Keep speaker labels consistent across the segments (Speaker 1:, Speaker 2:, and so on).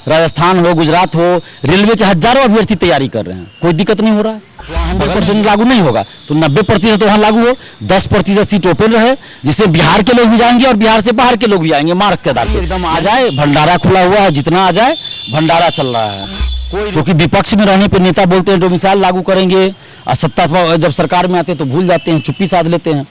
Speaker 1: राजस्थान हो, गुजरात हो, रेलवे के हजारों अभ्यर्थी तैयारी कर रहे हैं, कोई दिक्कत नहीं हो रहा है। वहाँ 100% लागू नहीं होगा तो 90% वहाँ लागू हो, 10% सीट ओपन रहे, जिससे बिहार के लोग भी जाएंगे और बिहार से बाहर के लोग भी आएंगे। मार्क्स के आधार पर एकदम आ जाए, भंडारा खुला हुआ है, जितना आ जाए भंडारा चल रहा है। कोई क्योंकि विपक्ष में रहने पर नेता बोलते हैं डोमिसाइल लागू करेंगे, और सत्ता जब सरकार में आते हैं तो भूल जाते हैं, चुप्पी साध लेते हैं।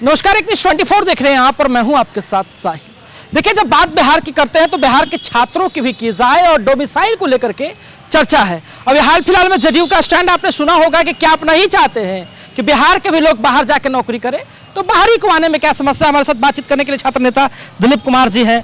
Speaker 2: नमस्कार, एक न्यूज़ 24 देख रहे हैं यहाँ पर, मैं हूँ आपके साथ साहिल। देखिए, जब बात बिहार की करते हैं तो बिहार के छात्रों की भी की जाए और डोमिसाइल को लेकर के चर्चा है। अभी हाल फिलहाल में जदयू का स्टैंड आपने सुना होगा कि क्या आप नहीं चाहते हैं कि बिहार के भी लोग बाहर जाकर नौकरी करें, तो बाहरी को आने में क्या समस्या। हमारे साथ बातचीत करने के लिए छात्र नेता दिलीप कुमार जी हैं,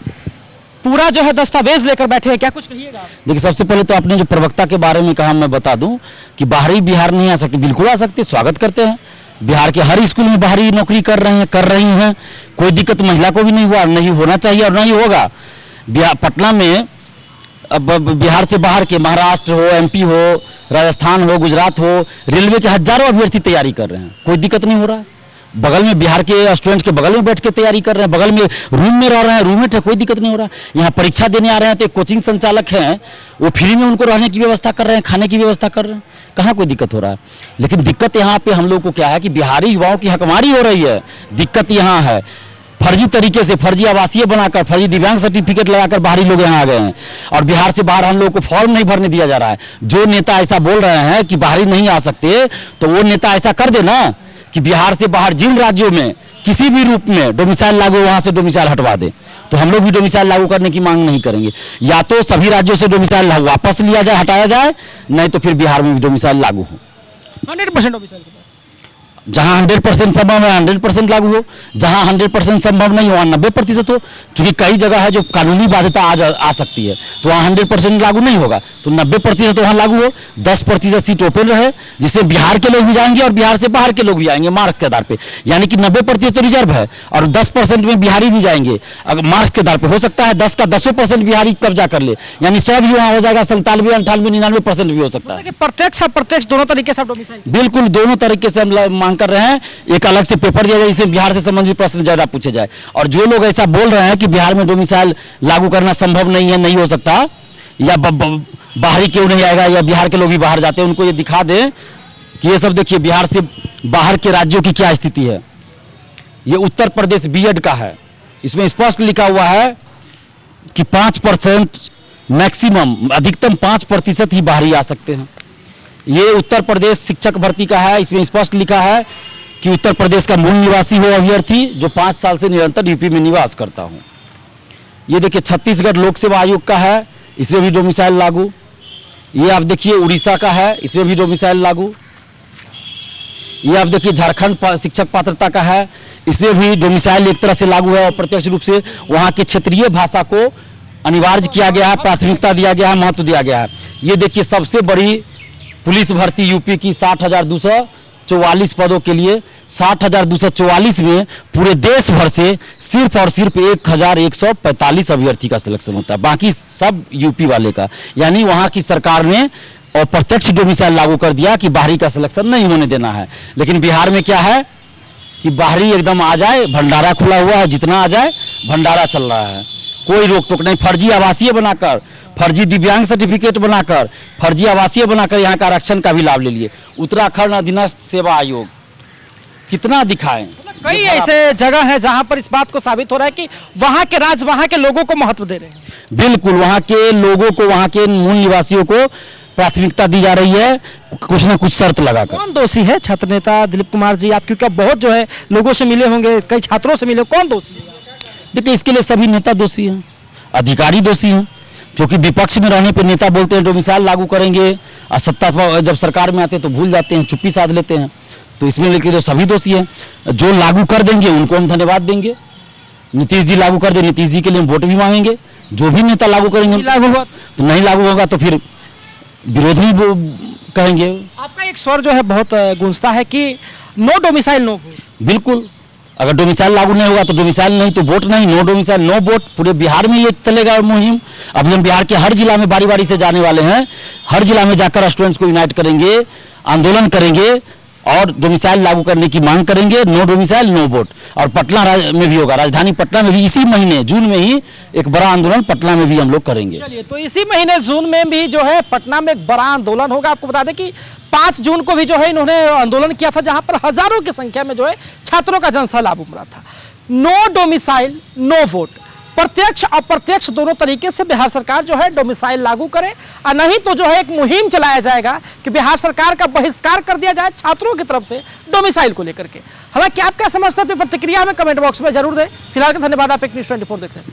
Speaker 2: पूरा जो है दस्तावेज लेकर बैठे हैं, क्या कुछ कहिएगा?
Speaker 1: देखिए, सबसे पहले तो आपने जो प्रवक्ता के बारे में कहा, मैं बता दूं कि बाहरी बिहार नहीं आ सकती, बिल्कुल आ सकते, स्वागत करते हैं। बिहार के हर स्कूल में बाहरी नौकरी कर रही हैं, कोई दिक्कत महिला को भी नहीं हुआ, नहीं होना चाहिए और नहीं होगा। पटना में अब बिहार से बाहर के महाराष्ट्र हो, एमपी हो, राजस्थान हो, गुजरात हो, रेलवे के हजारों अभ्यर्थी तैयारी कर रहे हैं, कोई दिक्कत नहीं हो रहा है। बगल में बिहार के स्टूडेंट्स के बगल में बैठ के तैयारी कर रहे हैं, बगल में रूम में रह रहे हैं, रूममेट है, कोई दिक्कत नहीं हो रहा। यहाँ परीक्षा देने आ रहे हैं तो एक कोचिंग संचालक हैं, वो फ्री में उनको रहने की व्यवस्था कर रहे हैं, खाने की व्यवस्था कर रहे हैं, कहाँ कोई दिक्कत हो रहा है। लेकिन दिक्कत यहाँ पे हम लोग को क्या है कि बिहारी युवाओं की हकमारी हो रही है। दिक्कत यहाँ है फर्जी तरीके से, फर्जी आवासीय बनाकर, फर्जी दिव्यांग सर्टिफिकेट लगाकर बाहरी लोग यहाँ आ गए हैं और बिहार से बाहर हम लोग को फॉर्म नहीं भरने दिया जा रहा है। जो नेता ऐसा बोल रहे हैं कि बाहरी नहीं आ सकते, तो वो नेता ऐसा कर देना कि बिहार से बाहर जिन राज्यों में किसी भी रूप में डोमिसाइल लागू, वहां से डोमिसाइल हटवा दे। तो हम लोग भी डोमिसाइल लागू करने की मांग नहीं करेंगे। या तो सभी राज्यों से डोमिसाइल वापस लिया जाए, हटाया जाए, नहीं तो फिर बिहार में भी डोमिसाइल लागू हो।
Speaker 2: 100% डोमिसाइल
Speaker 1: जहां 100% संभव है 100% लागू हो, जहां 100% संभव नहीं हो 90% हो। क्योंकि कई जगह है जो कानूनी बाध्यता आ सकती है, तो वहाँ 100% लागू नहीं होगा, तो 90% वहाँ लागू हो, 10% सीट ओपन रहे, जिससे बिहार के लोग भी जाएंगे और बिहार से बाहर के लोग भी आएंगे मार्क्स के आधार पे। यानी कि 90% तो रिजर्व है और 10% में बिहारी भी जाएंगे। अगर मार्क्स के आधार पे हो सकता है 10 का 10% बिहारी कब्जा कर ले, यानी 100 भी वहाँ हो जाएगा, 97, 98, 99% भी हो सकता है।
Speaker 2: प्रत्यक्ष अप्रत्यक्ष दोनों तरीके से डोमिसाइल,
Speaker 1: बिल्कुल दोनों तरीके से हम कर रहे हैं। एक अलग से पेपर दिया जाए, इससे बिहार से संबंधित प्रश्न ज्यादा पूछे जाए। और जो लोग ऐसा बोल रहे हैं कि बिहार में डोमिसाइल लागू करना संभव नहीं है, नहीं हो सकता, या बाहरी क्यों नहीं आएगा, या बिहार के लोग भी बाहर जाते हैं, उनको ये दिखा दें कि ये सब देखिए बिहार से बाहर के राज्यों की क्या स्थिति है। ये उत्तर प्रदेश बीएड का है, इसमें स्पष्ट लिखा हुआ है कि 5% मैक्सिमम, अधिकतम 5% ही बाहरी आ सकते हैं। ये उत्तर प्रदेश शिक्षक भर्ती का है, इसमें स्पष्ट लिखा है कि उत्तर प्रदेश का मूल निवासी हो अभ्यर्थी जो 5 साल से निरंतर यूपी में निवास करता हो। ये देखिए छत्तीसगढ़ लोक सेवा आयोग का है, इसमें भी डोमिसाइल लागू। ये आप देखिए उड़ीसा का है, इसमें भी डोमिसाइल लागू। ये आप देखिए झारखंड शिक्षक पात्रता का है, इसमें भी डोमिसाइल एक तरह से लागू है और प्रत्यक्ष रूप से वहाँ के क्षेत्रीय भाषा को अनिवार्य किया गया है, प्राथमिकता दिया गया है, महत्व दिया गया है। ये देखिए सबसे बड़ी पुलिस भर्ती यूपी की 60,244 पदों के लिए 60,244 में पूरे देश भर से सिर्फ और सिर्फ 1,145 अभ्यर्थी का सिलेक्शन होता है, बाकी सब यूपी वाले का। यानी वहां की सरकार ने और प्रत्यक्ष डोमिसाइल लागू कर दिया कि बाहरी का सिलेक्शन नहीं होने देना है। लेकिन बिहार में क्या है कि बाहरी एकदम आ जाए, भंडारा खुला हुआ है, जितना आ जाए भंडारा चल रहा है, कोई रोक टोक नहीं। फर्जी आवासीय बनाकर, फर्जी दिव्यांग सर्टिफिकेट बनाकर, फर्जी आवासीय बनाकर यहाँ का आरक्षण का भी लाभ ले लिए। उत्तराखंड अधीनस्थ सेवा आयोग कितना दिखाएं।
Speaker 2: कई ऐसे जगह है जहां पर इस बात को साबित हो रहा है कि वहां के राज्य वहां के लोगों को महत्व दे रहे हैं।
Speaker 1: बिल्कुल, वहां के लोगों को, वहां के मूल निवासियों को प्राथमिकता दी जा रही है, कुछ ना कुछ शर्त लगाकर।
Speaker 2: कौन दोषी है छात्र नेता दिलीप कुमार जी आप, क्योंकि बहुत जो है लोगों से मिले होंगे, कई छात्रों से मिले, कौन दोषी है?
Speaker 1: देखिए, इसके लिए सभी नेता दोषी हैं, अधिकारी दोषी हैं, क्योंकि विपक्ष में रहने पर नेता बोलते हैं डोमिसाइल लागू करेंगे और सत्ता जब सरकार में आते हैं तो भूल जाते हैं, चुप्पी साध लेते हैं। तो इसमें लेके तो सभी दोषी हैं। जो लागू कर देंगे उनको हम धन्यवाद देंगे। नीतीश जी लागू कर दे, नीतीश जी के लिए हम वोट भी मांगेंगे। जो भी नेता लागू करेंगे, लागू हुआ तो नहीं लागू होगा तो फिर विरोध भी कहेंगे।
Speaker 2: आपका एक स्वर जो है बहुत गूंजता है कि नो डोमिसाइल नो वोट।
Speaker 1: बिल्कुल, अगर डोमिसाइल लागू नहीं होगा तो डोमिसाइल नहीं तो वोट नहीं, नो डोमिसाइल नो वोट। पूरे बिहार में ये चलेगा मुहिम। अभी हम बिहार के हर जिला में बारी बारी से जाने वाले हैं, हर जिला में जाकर स्टूडेंट्स को यूनाइट करेंगे, आंदोलन करेंगे और डोमिसाइल लागू करने की मांग करेंगे। No domicile no vote. और पटना में भी होगा, राजधानी पटना में भी इसी महीने जून में ही एक बड़ा आंदोलन पटना में भी हम लोग करेंगे।
Speaker 2: चलिए, तो इसी महीने जून में भी जो है पटना में एक बड़ा आंदोलन होगा। आपको बता दें कि 5 जून को भी जो है इन्होंने आंदोलन किया था, जहां पर हजारों की संख्या में जो है छात्रों का जनसैलाब उमड़ा था। नो डोमिसाइल नो वोट, प्रत्यक्ष अप्रत्यक्ष दोनों तरीके से बिहार सरकार जो है डोमिसाइल लागू करे, और नहीं तो जो है एक मुहिम चलाया जाएगा कि बिहार सरकार का बहिष्कार कर दिया जाए छात्रों की तरफ से डोमिसाइल को लेकर के। हालांकि आप क्या समझते हैं, अपनी प्रतिक्रिया हमें कमेंट बॉक्स में जरूर दें। फिलहाल के धन्यवाद। आप एक न्यूज़ 24 देख रहे हैं।